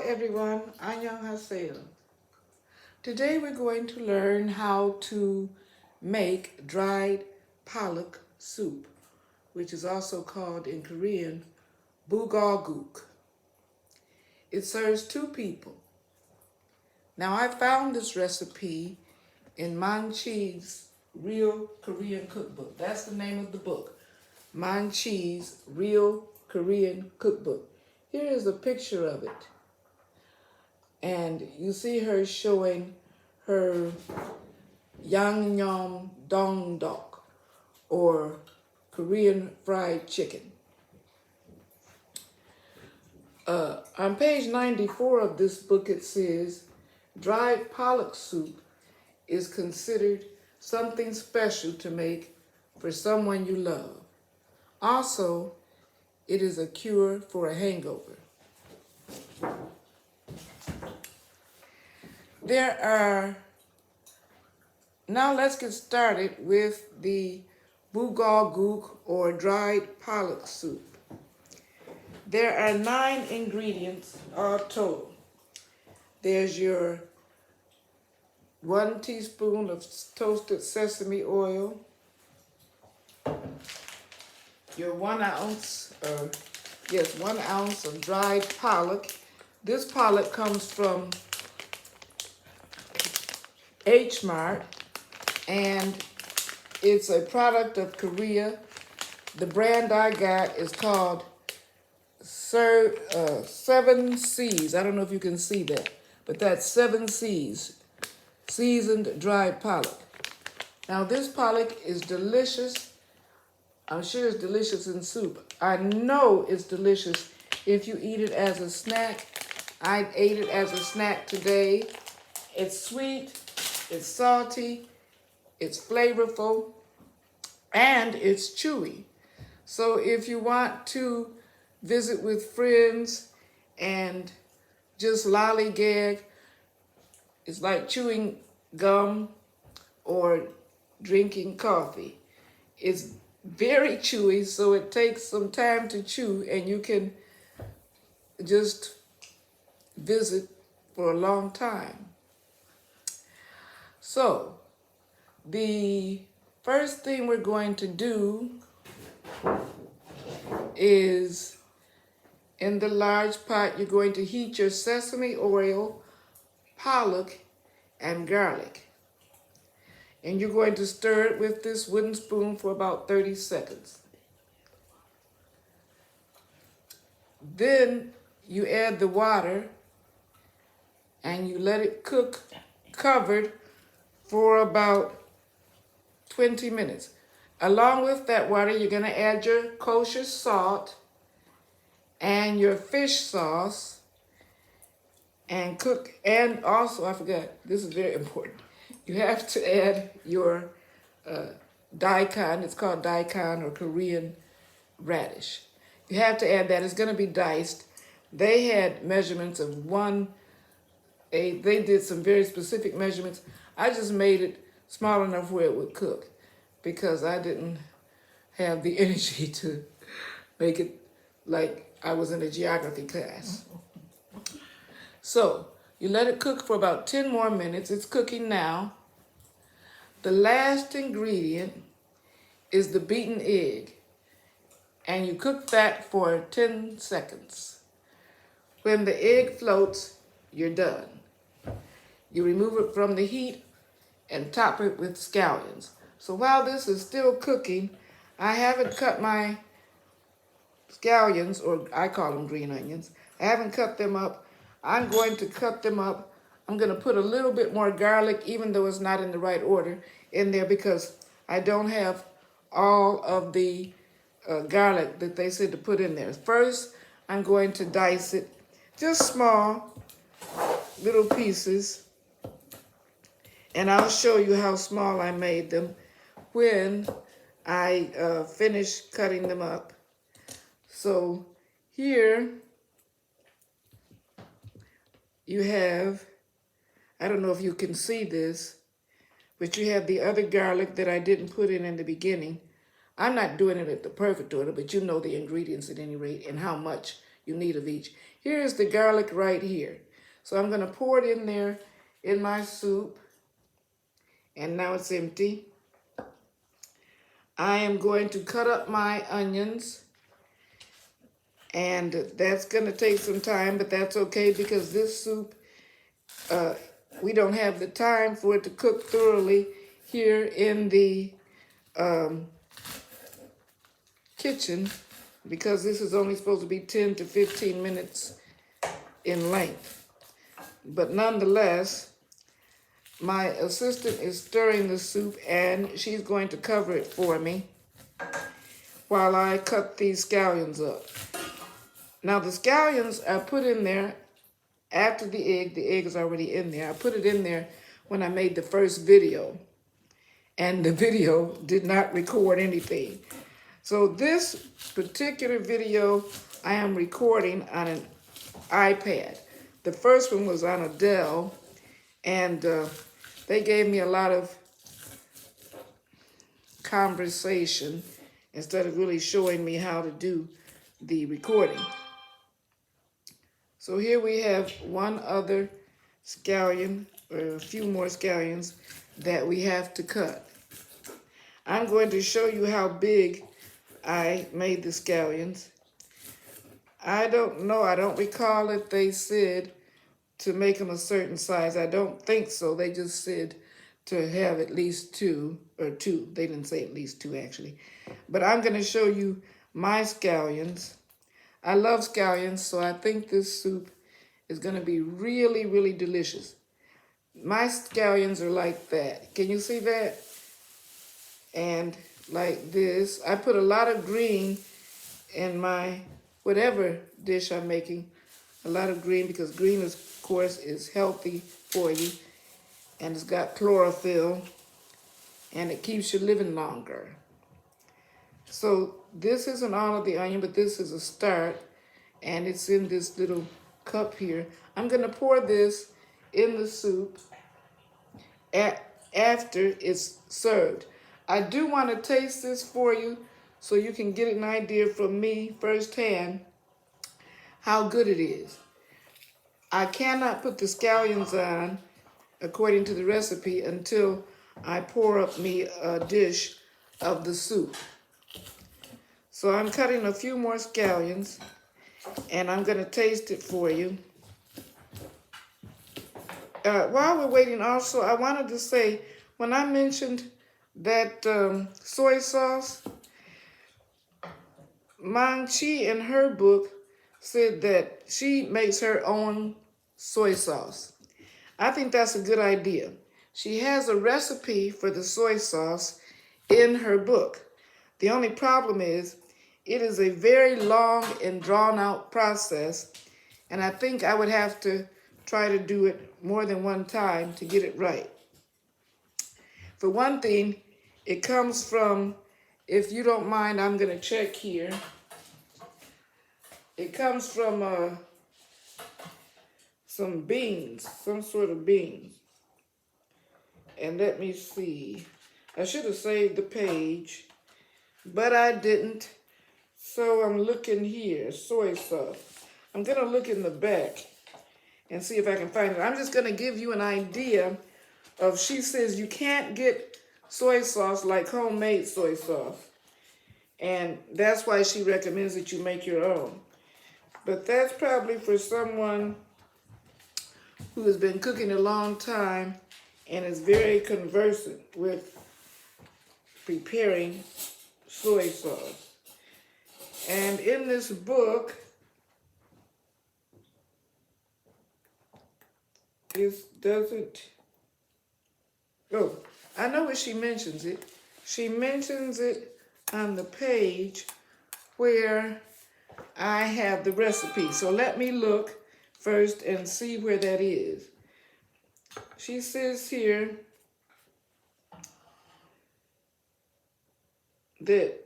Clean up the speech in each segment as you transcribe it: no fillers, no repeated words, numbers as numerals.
everyone, Annyeonghaseyo. Today we're going to learn how to make dried palak soup, which is also called in Korean bulgogi. It serves 2 people. Now I found this recipe in Manchi's Real Korean Cookbook. That's the name of the book, Manchi's Real Korean Cookbook. Here is a picture of it. And you see her showing her yangnyeom dongdok, or Korean fried chicken. On page 94 of this book it says, dried pollock soup is considered something special to make for someone you love. Also, it is a cure for a hangover. Now let's get started with the bulgogi, or dried pollock soup. There are 9 ingredients all total. There's your 1 teaspoon of toasted sesame oil, your 1 ounce of dried pollock. This pollock comes from H Mart, and it's a product of Korea. The brand I got is called 7 Seas. I don't know if you can see that, but that's 7 Seas, seasoned dried pollock. Now this pollock is delicious. I'm sure it's delicious in soup. I know it's delicious if you eat it as a snack. I ate it as a snack today. It's sweet, it's salty, it's flavorful, and it's chewy. So if you want to visit with friends and just lollygag, it's like chewing gum or drinking coffee. It's very chewy, so it takes some time to chew, and you can just visit for a long time. So, the first thing we're going to do is, in the large pot, you're going to heat your sesame oil, pollock, and garlic. And you're going to stir it with this wooden spoon for about 30 seconds. Then you add the water and you let it cook covered for about 20 minutes. Along with that water, you're going to add your kosher salt and your fish sauce and cook. And also, I forgot, this is very important. You have to add your daikon. It's called daikon, or Korean radish. You have to add that. It's going to be diced. They had measurements of they did some very specific measurements. I just made it small enough where it would cook because I didn't have the energy to make it like I was in a geography class. So you let it cook for about 10 more minutes. It's cooking now. The last ingredient is the beaten egg, and you cook that for 10 seconds. When the egg floats, you're done. You remove it from the heat and top it with scallions. So while this is still cooking, I haven't cut my scallions, or I call them green onions. I haven't cut them up. I'm going to cut them up. I'm going to put a little bit more garlic, even though it's not in the right order, in there because I don't have all of the garlic that they said to put in there. First, I'm going to dice it, just small little pieces, and I'll show you how small I made them when I finish cutting them up. So here you have, I don't know if you can see this, but you have the other garlic that I didn't put in the beginning. I'm not doing it at the perfect order, but you know the ingredients at any rate and how much you need of each. Here is the garlic right here. So I'm going to pour it in there in my soup. And now it's empty. I am going to cut up my onions. And that's going to take some time, but that's okay because this soup, we don't have the time for it to cook thoroughly here in the kitchen because this is only supposed to be 10 to 15 minutes in length. But nonetheless, my assistant is stirring the soup and she's going to cover it for me while I cut these scallions up. Now the scallions I put in there after the egg is already in there. I put it in there when I made the first video and the video did not record anything. So this particular video I am recording on an iPad. The first one was on a Dell and they gave me a lot of conversation instead of really showing me how to do the recording. So here we have one other scallion, or a few more scallions that we have to cut. I'm going to show you how big I made the scallions. I don't know, I don't recall if they said to make them a certain size. I don't think so. They just said to have at least two, or two. They didn't say at least two actually. But I'm going to show you my scallions. I love scallions, so I think this soup is going to be really, really delicious. My scallions are like that. Can you see that? And like this. I put a lot of green in my whatever dish I'm making. A lot of green because green, of course, is healthy for you. And it's got chlorophyll. And it keeps you living longer. So this isn't all of the onion, but this is a start. And it's in this little cup here. I'm going to pour this in the soup after it's served. I do want to taste this for you so you can get an idea from me firsthand how good it is. I cannot put the scallions on according to the recipe until I pour up me a dish of the soup. So I'm cutting a few more scallions and I'm going to taste it for you. While we're waiting also, I wanted to say, when I mentioned that soy sauce, Mang Chi in her book said that she makes her own soy sauce. I think that's a good idea. She has a recipe for the soy sauce in her book. The only problem is it is a very long and drawn out process, and I think I would have to try to do it more than one time to get it right. For one thing, it comes from, if you don't mind, I'm going to check here. It comes from some beans, some sort of beans. And let me see. I should have saved the page, but I didn't. So I'm looking here, soy sauce. I'm going to look in the back and see if I can find it. I'm just going to give you an idea of, she says you can't get soy sauce like homemade soy sauce. And that's why she recommends that you make your own. But that's probably for someone who has been cooking a long time and is very conversant with preparing soy sauce. And in this book, it doesn't, oh, I know where she mentions it. She mentions it on the page where I have the recipe. So let me look first and see where that is. She says here that,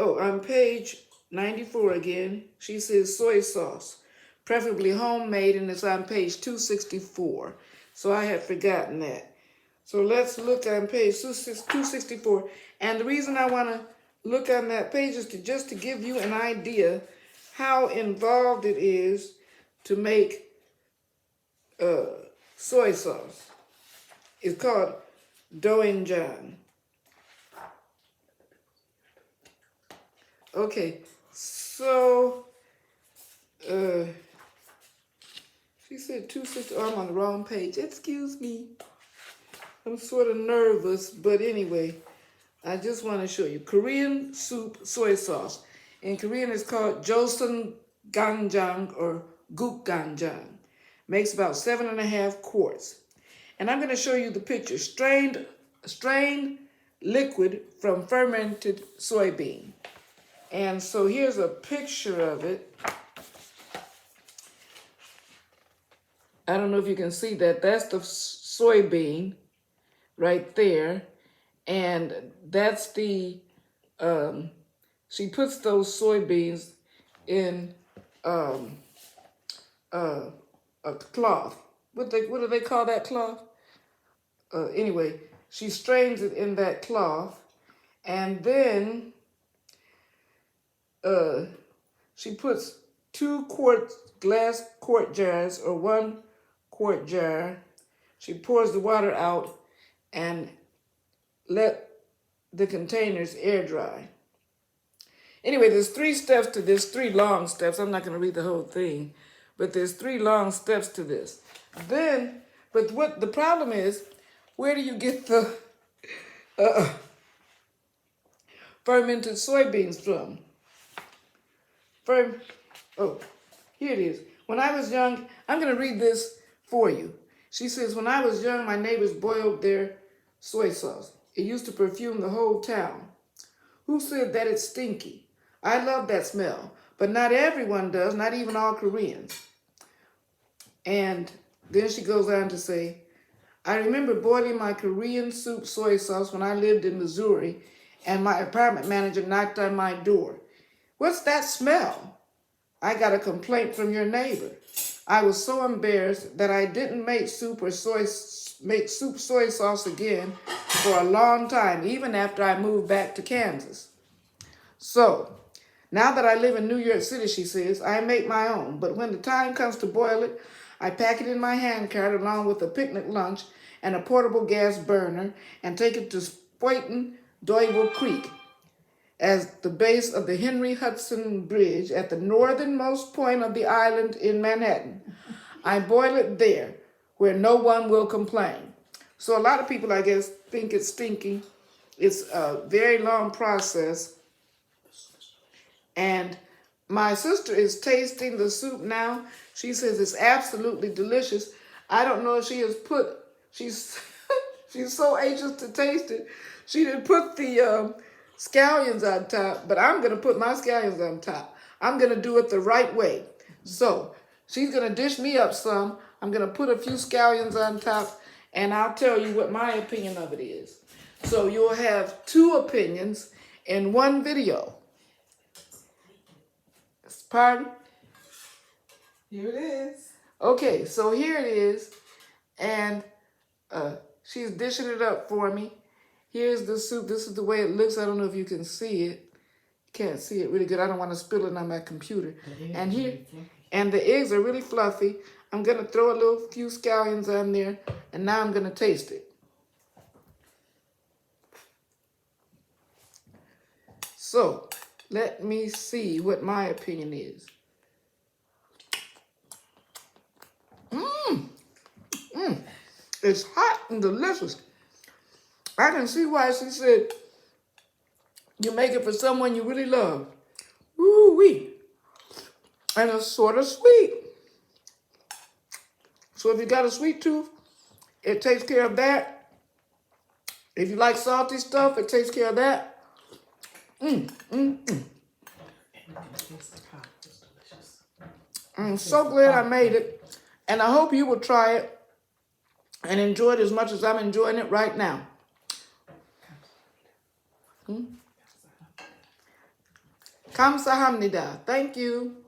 oh, on page 94 again, she says soy sauce, preferably homemade, and it's on page 264. So I had forgotten that. So let's look on page 264. And the reason I want to look on that page is just to give you an idea how involved it is to make soy sauce. It's called doenjang. Okay, so she said 2 sisters. Oh, I'm on the wrong page. Excuse me. I'm sort of nervous, but anyway, I just want to show you Korean soup soy sauce. In Korean, it's called Joseon Ganjang or Guk Ganjang. Makes about 7.5 quarts. And I'm going to show you the picture. Strained liquid from fermented soybean. And so here's a picture of it. I don't know if you can see that. That's the soybean right there. And that's the, she puts those soybeans in a cloth. What do they call that cloth? Anyway, she strains it in that cloth, and then she puts 2 glass quart jars or 1 quart jar. She pours the water out and let the containers air dry. Anyway, there's 3 steps to this, 3 long steps. I'm not going to read the whole thing, but there's 3 long steps to this. Then, but what the problem is, where do you get the fermented soybeans from? Oh, here it is. When I was young, I'm going to read this for you. She says, when I was young, my neighbors boiled their soy sauce. It used to perfume the whole town. Who said that it's stinky? I love that smell, but not everyone does, not even all Koreans. And then she goes on to say, I remember boiling my Korean soup soy sauce when I lived in Missouri, and my apartment manager knocked on my door. What's that smell? I got a complaint from your neighbor. I was so embarrassed that I didn't make soup soy sauce again for a long time, even after I moved back to Kansas. So, now that I live in New York City, she says, I make my own. But when the time comes to boil it, I pack it in my handcart along with a picnic lunch and a portable gas burner and take it to Spuyten Duyvil Creek as the base of the Henry Hudson Bridge at the northernmost point of the island in Manhattan. I boil it there where no one will complain. So a lot of people, I guess, think it's stinky. It's a very long process. And my sister is tasting the soup now. She says it's absolutely delicious. I don't know if she has put, she's so anxious to taste it. She didn't put the scallions on top, but I'm going to put my scallions on top. I'm going to do it the right way. So she's going to dish me up some. I'm going to put a few scallions on top, and I'll tell you what my opinion of it is. So you'll have 2 opinions in one video. Pardon? Here it is. Okay, so here it is, and she's dishing it up for me. Here's the soup. This is the way it looks. I don't know if you can see it. Can't see it really good. I don't want to spill it on my computer. And here, and the eggs are really fluffy. I'm going to throw a few scallions on there, and now I'm going to taste it. So, let me see what my opinion is. It's hot and delicious. I can see why she said you make it for someone you really love. Woo-wee. And it's sort of sweet. So if you got a sweet tooth, it takes care of that. If you like salty stuff, it takes care of that. I'm so glad I made it. And I hope you will try it and enjoy it as much as I'm enjoying it right now. Kamsahamnida. Thank you.